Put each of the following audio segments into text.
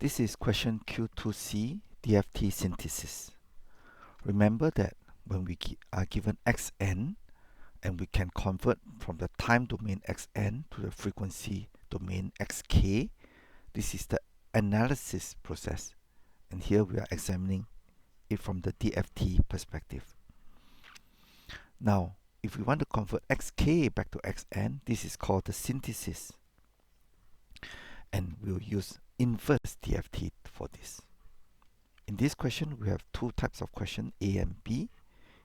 This is question Q2c, DFT synthesis. Remember that when we are given xn, and we can convert from the time domain xn to the frequency domain xk, this is the analysis process. And here we are examining it from the DFT perspective. Now, if we want to convert xk back to xn, this is called the synthesis. And we'll use inverse DFT for this. In this question, we have two types of question, A and B.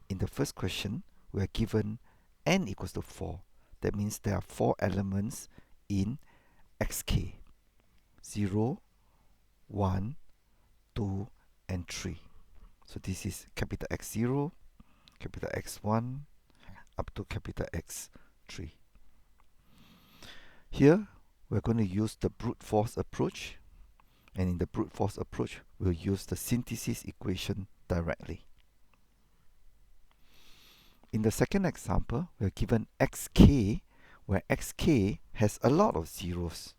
In the first question, we are given n equals to 4. That means there are 4 elements in xk. 0, 1, 2, and 3. So this is capital X0, capital X1, up to capital X3. Here, we're going to use the brute force approach. And in the brute force approach, we'll use the synthesis equation directly. In the second example, we're given xk, where xk has a lot of zeros.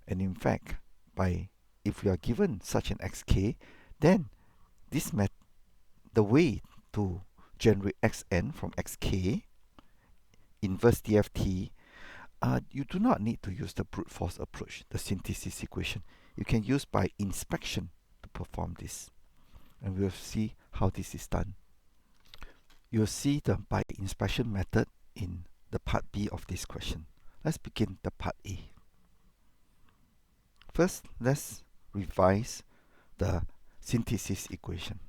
And in fact, if we are given such an xk, then the way to generate xn from xk, inverse DFT, you do not need to use the brute force approach, the synthesis equation. You can use by inspection to perform this. And we'll see how this is done. You'll see the by inspection method in the part B of this question. Let's begin the part A. First, let's revise the synthesis equation.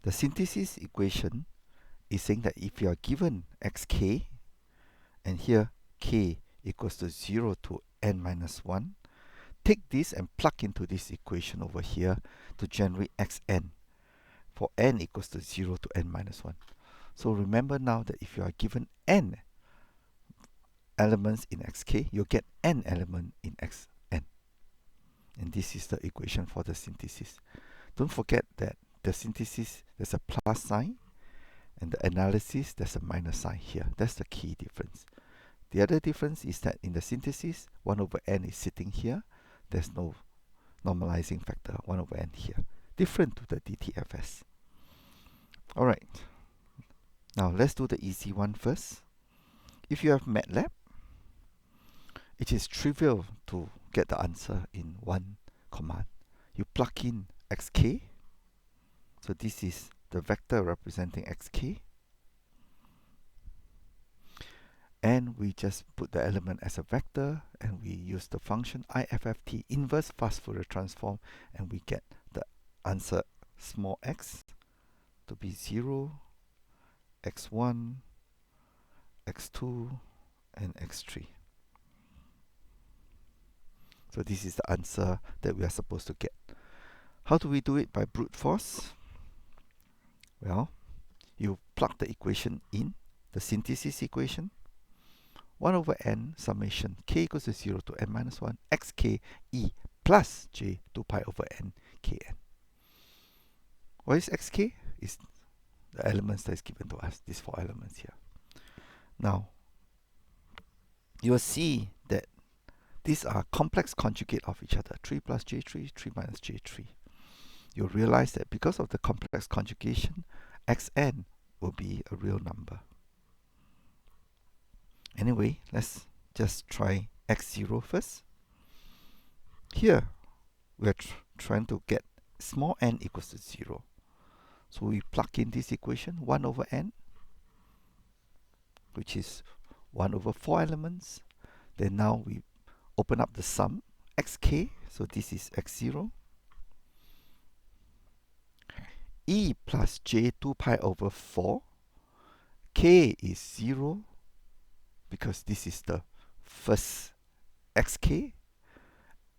The synthesis equation is saying that if you are given xk, and here k equals to 0 to n minus 1, take this and plug into this equation over here to generate xn for n equals to 0 to n minus 1. So remember now that if you are given n elements in xk, you'll get n element in xn. And this is the equation for the synthesis. Don't forget that the synthesis, there's a plus sign, and the analysis, there's a minus sign here. That's the key difference. The other difference is that in the synthesis, 1 over n is sitting here. There's no normalizing factor, 1 over n here. Different to the DTFS. Alright. Now let's do the easy one first. If you have MATLAB, it is trivial to get the answer in one command. You plug in xk. So this is the vector representing xk. And we just put the element as a vector, and we use the function IFFT, inverse fast Fourier transform, and we get the answer small x to be 0, x1, x2, and x3. So this is the answer that we are supposed to get. How do we do it? By brute force? Well, you plug the equation in, the synthesis equation. 1 over n summation k equals to 0 to n minus 1 xk e plus j 2 pi over n kn. What is xk? Is the elements that is given to us, these 4 elements here. Now, you will see that these are complex conjugate of each other, 3 plus j3, 3 minus j3. You'll realize that because of the complex conjugation, xn will be a real number. Anyway, let's just try x0 first. Here, we are trying to get small n equals to 0. So we plug in this equation, 1 over n, which is 1 over 4 elements. Then now we open up the sum, xk, so this is x0. E plus j 2 pi over 4. K is 0, because this is the first xk.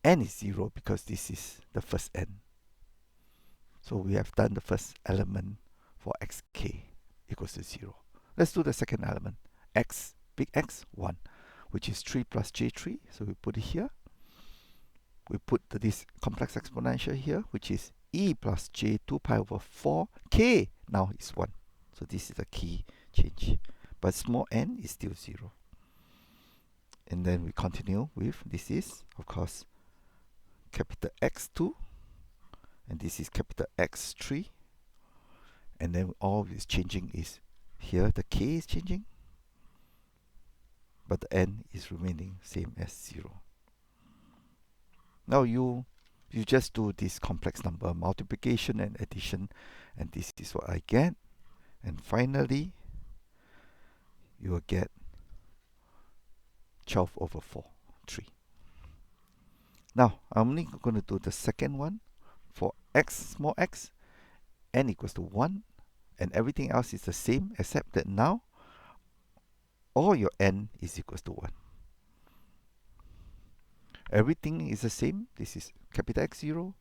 N is 0 because this is the first n. So we have done the first element for xk equals to 0. Let's do the second element, x, big X, 1, which is 3 plus j3. So we put it here. We put this complex exponential here, which is e plus j 2 pi over 4. K now is 1. So this is the key change. But small n is still 0. And then we continue with, this is, of course, capital X2, and this is capital X3. And then all is changing is here the K is changing, but the N is remaining same as 0. Now you just do this complex number multiplication and addition, and this is what I get. And finally, you will get 12 over 4, 3. Now, I'm only going to do the second one. For x, small x, n equals to 1, and everything else is the same, except that now, all your n is equals to 1. Everything is the same. This is capital X0,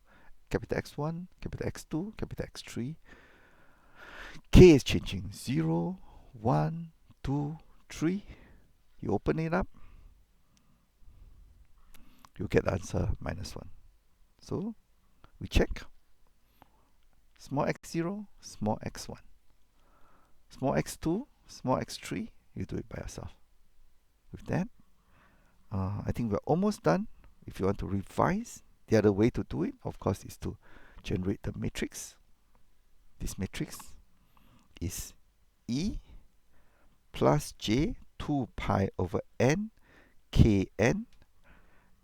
capital X1, capital X2, capital X3. K is changing 0, 1, 2, 3. You open it up, you get the answer -1. So we check. Small x0, small x1. Small x2, small x3, you do it by yourself. With that, I think we're almost done. If you want to revise, the other way to do it, of course, is to generate the matrix. This matrix is E plus J 2 pi over n kn,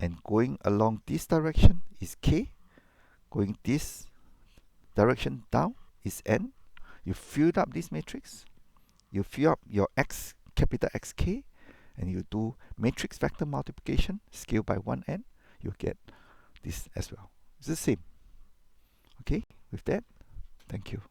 and going along this direction is K, going this direction down is n. You filled up this matrix, you fill up your x, capital XK, and you do matrix vector multiplication, scale by 1n, you get this as well. It's the same. Okay, with that, thank you.